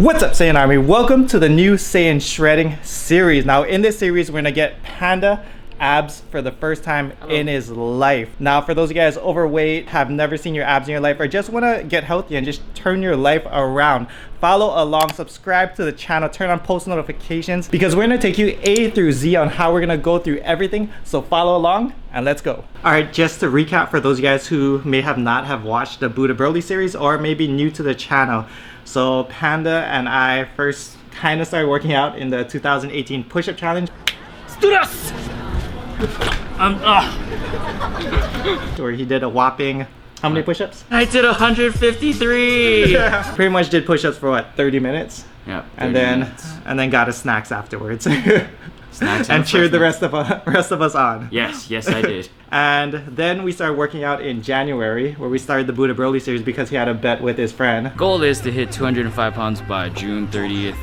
What's up, Saiyan Army? Welcome to the new Saiyan shredding series. Now in this series we're gonna get Panda abs for the first time in his life. Now for those of you guys overweight, have never seen your abs in your life, or just want to get healthy and just turn your life around, follow along, subscribe to the channel, turn on post notifications, because we're going to take you A through Z on how we're going to go through everything. So follow along and let's go. Alright, just to recap for those of you guys who may not have watched the Buddha Broly series or maybe new to the channel. So Panda and I first kind of started working out in the 2018 push-up challenge. Students! Where he did a whopping, how many push-ups? I did 153. Yeah. Pretty much did push-ups for what, 30 minutes? Yeah. And then got his snacks afterwards. Snacks and cheered the rest of us on. Yes, I did. And then we started working out in January, where we started the Buddha Broly series because he had a bet with his friend. Goal is to hit 205 pounds by June 30th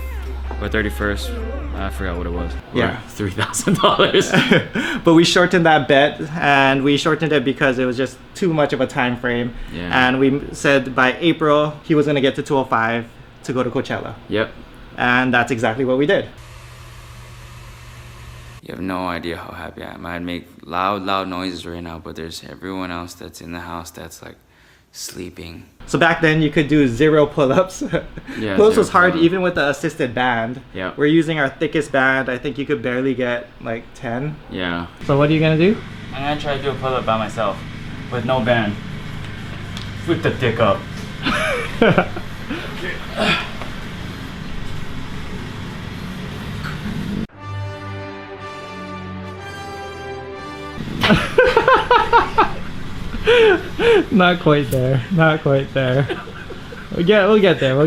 or 31st. I forgot what it was. Yeah. $3,000. But we shortened that bet, and we shortened it because it was just too much of a time frame. Yeah. And we said by April he was gonna get to 205 to go to Coachella. Yep. And that's exactly what we did. You have no idea how happy I am. I'd make loud noises right now, but there's everyone else that's in the house that's like sleeping. So back then you could do 0 pull-ups. Yeah, pull-ups was hard pull-ups. even with the assisted band. Yeah. We're using our thickest band. I think you could barely get like 10. Yeah. So what are you gonna do? I'm gonna try to do a pull-up by myself with no band. Flip the dick up. Not quite there. Not quite there. We'll get there.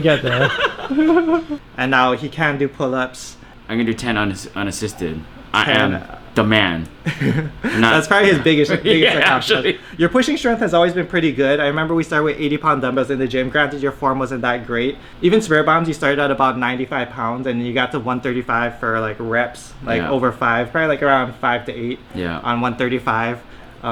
And now he can do pull-ups. I'm gonna do 10 unassisted. I am the man. That's probably his biggest Yeah, accomplishment. Your pushing strength has always been pretty good. I remember we started with 80-pound dumbbells in the gym. Granted, your form wasn't that great. Even spare bombs, you started at about 95 pounds and you got to 135 for like reps, like over 5, probably like around 5 to 8 on 135.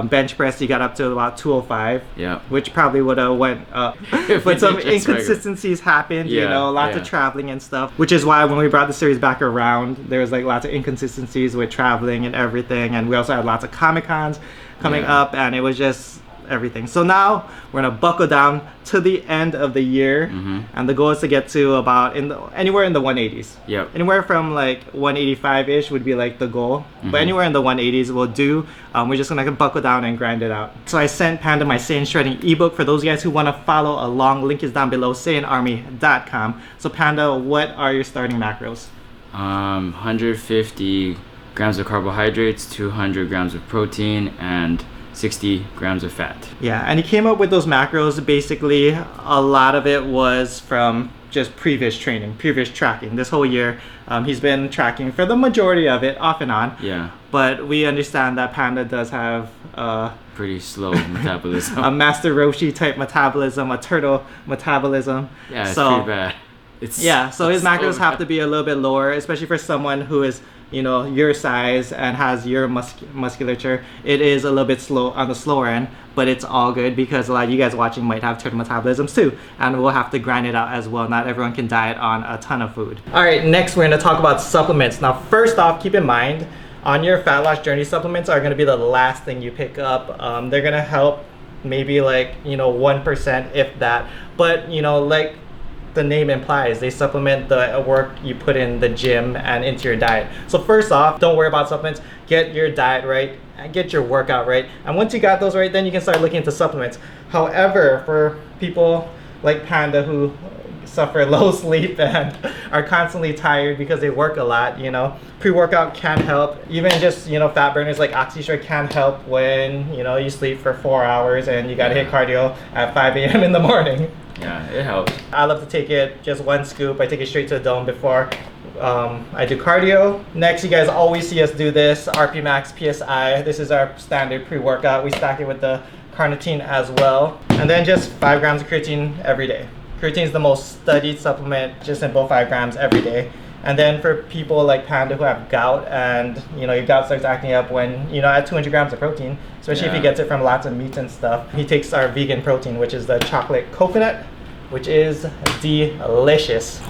Bench press, you got up to about 205, which probably would have went up. But some inconsistencies happened, you know, lots of traveling and stuff, which is why when we brought the series back around, there was like lots of inconsistencies with traveling and everything, and we also had lots of Comic-Cons coming up, and it was just everything. So now we're gonna buckle down to the end of the year, and the goal is to get to about anywhere in the 180s. Anywhere from like 185-ish would be like the goal, but anywhere in the 180s will do. We're just gonna buckle down and grind it out. So I sent Panda my Saiyan shredding ebook for those of you guys who want to follow along. Link is down below, SaiyanArmy.com. So Panda, what are your starting macros? 150 grams of carbohydrates, 200 grams of protein, and 60 grams of fat. Yeah, and he came up with those macros. Basically, a lot of it was from just previous training, previous tracking. This whole year, he's been tracking for the majority of it, off and on. Yeah. But we understand that Panda does have pretty slow metabolism. A Master Roshi type metabolism, a turtle metabolism. Yeah, it's pretty bad. So his macros have to be a little bit lower, especially for someone who is, you know, your size and has your musculature. It is a little bit slow on the slower end, but it's all good because a lot of you guys watching might have turtle metabolisms too, and we'll have to grind it out as well. Not everyone can diet on a ton of food. All right, next we're going to talk about supplements. Now, first off, keep in mind on your fat loss journey, supplements are going to be the last thing you pick up. They're going to help maybe like, you know, 1% if that, but you know, like the name implies, they supplement the work you put in the gym and into your diet. So first off, don't worry about supplements. Get your diet right and get your workout right. And once you got those right, then you can start looking into supplements. However, for people like Panda who suffer low sleep and are constantly tired because they work a lot, you know, pre-workout can help. Even just, you know, fat burners like OxyStrike can help when, you know, you sleep for 4 hours and you gotta hit cardio at 5 a.m. in the morning. Yeah, it helps. I love to take it just one scoop. I take it straight to the dome before I do cardio. Next, you guys always see us do this, RP Max PSI. This is our standard pre-workout. We stack it with the carnitine as well. And then just 5 grams of creatine every day. Creatine is the most studied supplement, just in both 5 grams every day. And then for people like Panda who have gout, and you know, your gout starts acting up when, you know, at 200 grams of protein, especially if he gets it from lots of meats and stuff. He takes our vegan protein, which is the chocolate coconut, which is delicious.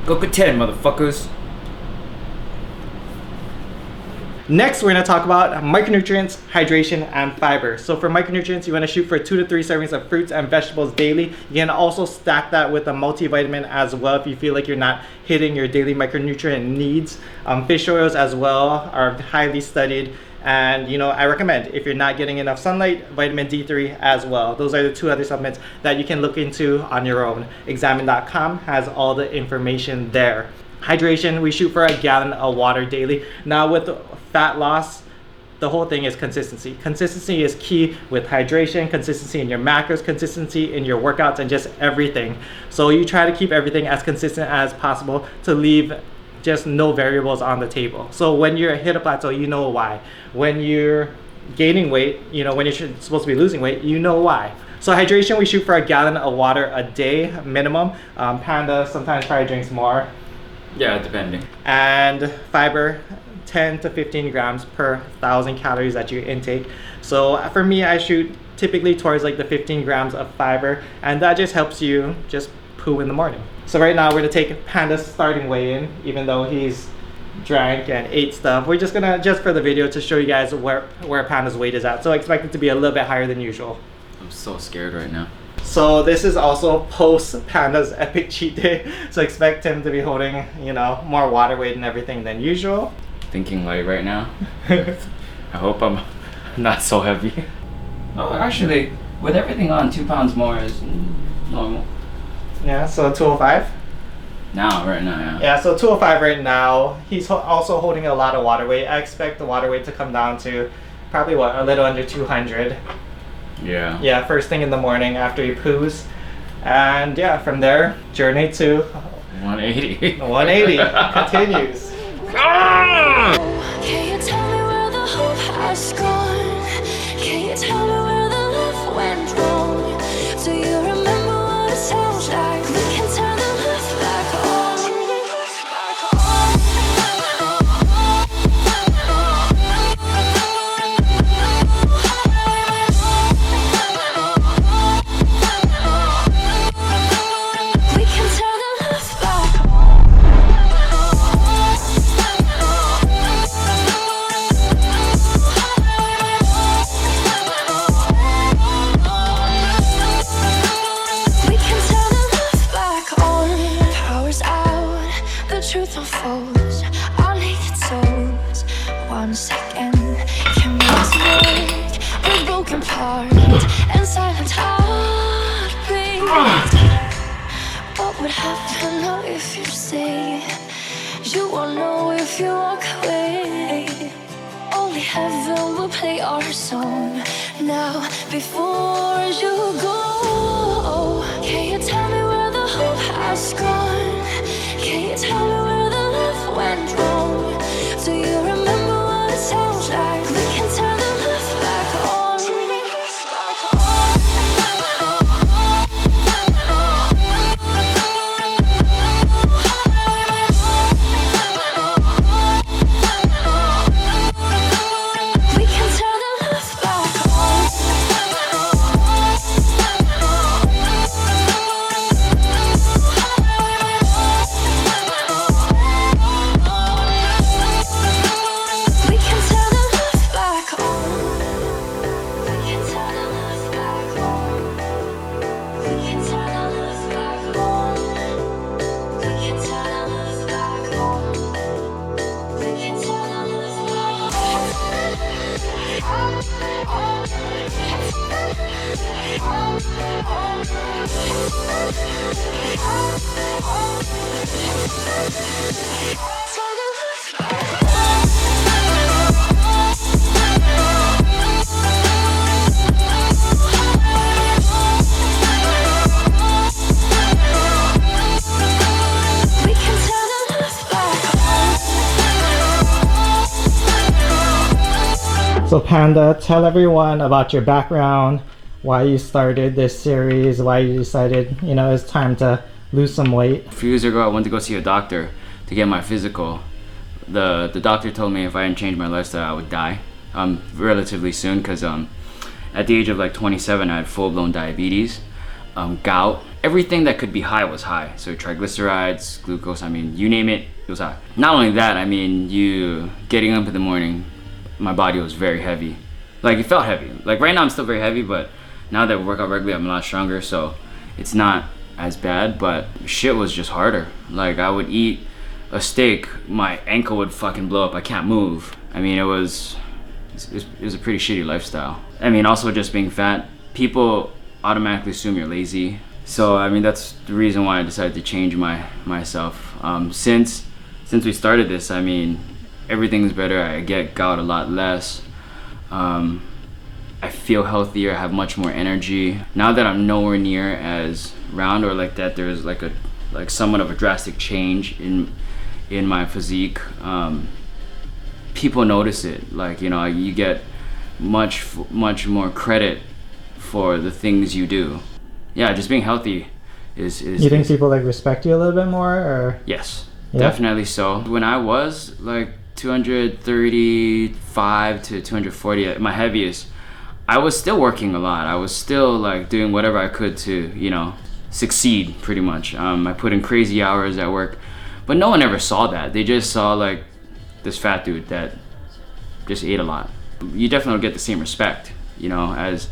Goku 10, motherfuckers. Next, we're going to talk about micronutrients, hydration, and fiber. So for micronutrients, you want to shoot for 2 to 3 servings of fruits and vegetables daily. You can also stack that with a multivitamin as well if you feel like you're not hitting your daily micronutrient needs. Fish oils as well are highly studied. And I recommend, if you're not getting enough sunlight, vitamin D3 as well. Those are the 2 other supplements that you can look into on your own. Examine.com has all the information there. Hydration, we shoot for a gallon of water daily. Now with fat loss, the whole thing is consistency. Consistency is key with hydration, consistency in your macros, consistency in your workouts, and just everything. So you try to keep everything as consistent as possible to leave just no variables on the table. So when you're hit a plateau, you know why. When you're gaining weight, when you're supposed to be losing weight, you know why. So hydration, we shoot for a gallon of water a day minimum. Panda sometimes probably drinks more. Yeah, depending. And fiber, 10 to 15 grams per 1,000 calories that you intake. So for me, I shoot typically towards like the 15 grams of fiber, and that just helps you just poo in the morning. So right now we're gonna take Panda's starting weigh-in, even though he's drank and ate stuff. We're just gonna, just for the video, to show you guys where Panda's weight is at. So expect it to be a little bit higher than usual. I'm so scared right now. So this is also post Panda's epic cheat day. So expect him to be holding, more water weight and everything than usual. Thinking light right now. I hope I'm not so heavy. Oh, actually, with everything on, 2 pounds more is normal. Yeah, so 205? Right now, yeah. Yeah, so 205 right now. He's also holding a lot of water weight. I expect the water weight to come down to probably, a little under 200. Yeah. Yeah, first thing in the morning after he poos. And yeah, from there, journey to 180. 180 continues. Can you tell me where the hope has gone? Can you tell me where the love went wrong? Do you remember what it sounds like? We can turn the love back on. We can turn the love back on. We can turn the love back on. Power's out, the truth unfolds. Our naked souls, 1 second can make us break. With broken parts and silent heartbeats. What would happen now if you stay? You won't know if you walk away. Only heaven will play our song now before you go. Can you tell me where the hope has gone? Can you tell me where the love went wrong? Do you remember what it sounds like? We can turn the love back on. We can turn the love back on. We can turn the love back on. We can turn the love back on. We can turn the love back on. We can turn the love back on. We can turn the love We can turn the love back on. So Panda, tell everyone about your background, why you started this series, why you decided, it's time to lose some weight. A few years ago, I went to go see a doctor to get my physical. The doctor told me if I didn't change my lifestyle, I would die relatively soon, because at the age of like 27, I had full-blown diabetes. gout. Everything that could be high was high. So triglycerides, glucose, I mean, you name it, it was high. Not only that, I mean, you getting up in the morning, my body was very heavy. Like, it felt heavy. Like, right now I'm still very heavy, but now that I work out regularly, I'm a lot stronger, so it's not as bad, but shit was just harder. Like, I would eat a steak, my ankle would fucking blow up, I can't move. I mean, it was a pretty shitty lifestyle. I mean, also just being fat, people automatically assume you're lazy. So, I mean, that's the reason why I decided to change myself. Since we started this, I mean, everything's better. I get gout a lot less. I feel healthier, I have much more energy. Now that I'm nowhere near as round or like that, there's like somewhat of a drastic change in my physique. People notice it. Like, you know, you get much more credit for the things you do. Yeah, just being healthy is You think people like respect you a little bit more, or? Yes, yeah? Definitely so. When I was like 235 to 240 at my heaviest, I was still working a lot. I was still like doing whatever I could to, you know, succeed pretty much. I put in crazy hours at work, but no one ever saw that. They just saw like this fat dude that just ate a lot. You definitely don't get the same respect, you know, as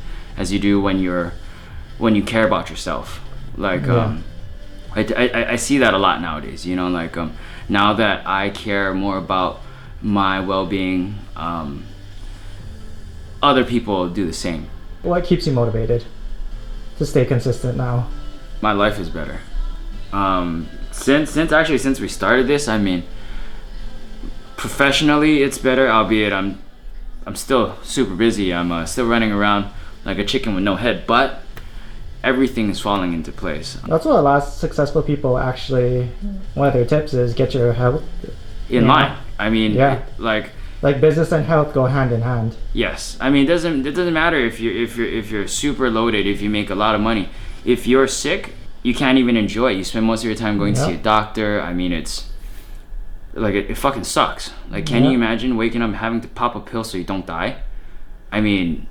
you do when you care about yourself. Like, yeah. I see that a lot nowadays, you know, like, now that I care more about my well-being, other people do the same. What keeps you motivated to stay consistent now? My life is better. Since we started this, I mean, professionally it's better, albeit I'm still super busy. I'm still running around like a chicken with no head, but everything is falling into place. That's what a lot of successful people actually, one of their tips is get your health in line. I mean, yeah. like business and health go hand in hand. Yes, I mean, it doesn't matter if you're super loaded, if you make a lot of money. If you're sick, you can't even enjoy it. You spend most of your time going to see a doctor. I mean, it's like it fucking sucks. Like, can you imagine waking up and having to pop a pill so you don't die? I mean,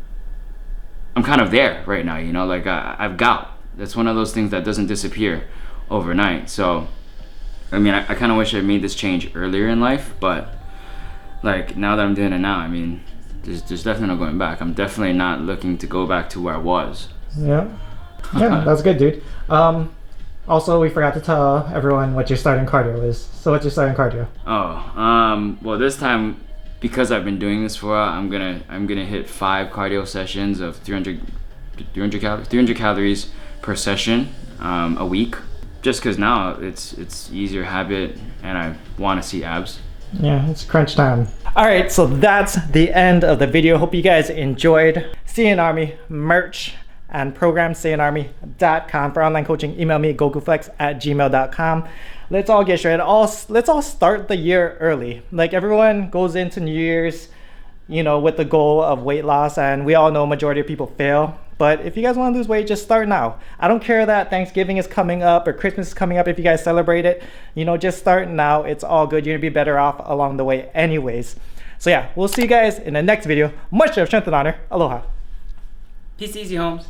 I'm kind of there right now, you know, like I've gout. That's one of those things that doesn't disappear overnight. So, I mean, I kind of wish I made this change earlier in life, but like now that I'm doing it now, I mean, there's definitely no going back. I'm definitely not looking to go back to where I was. Yeah, that's good, dude. Also, we forgot to tell everyone what your starting cardio is. So what's your starting cardio? Oh, well, this time, because I've been doing this for a while, I'm gonna hit 5 cardio sessions of 300 calories per session a week. Just because now it's easier habit and I want to see abs. Yeah, it's crunch time. All right, so that's the end of the video. Hope you guys enjoyed. Saiyan Army merch and program, SaiyanArmy.com. For online coaching, email me, Gokuflex@gmail.com. Let's all get started. Let's all start the year early. Like, everyone goes into New Year's, you know, with the goal of weight loss, and we all know majority of people fail. But if you guys want to lose weight, just start now. I don't care that Thanksgiving is coming up or Christmas is coming up if you guys celebrate it. You know, just start now. It's all good. You're gonna be better off along the way anyways. So yeah, we'll see you guys in the next video. Much love, strength, and honor. Aloha. Peace easy, Holmes.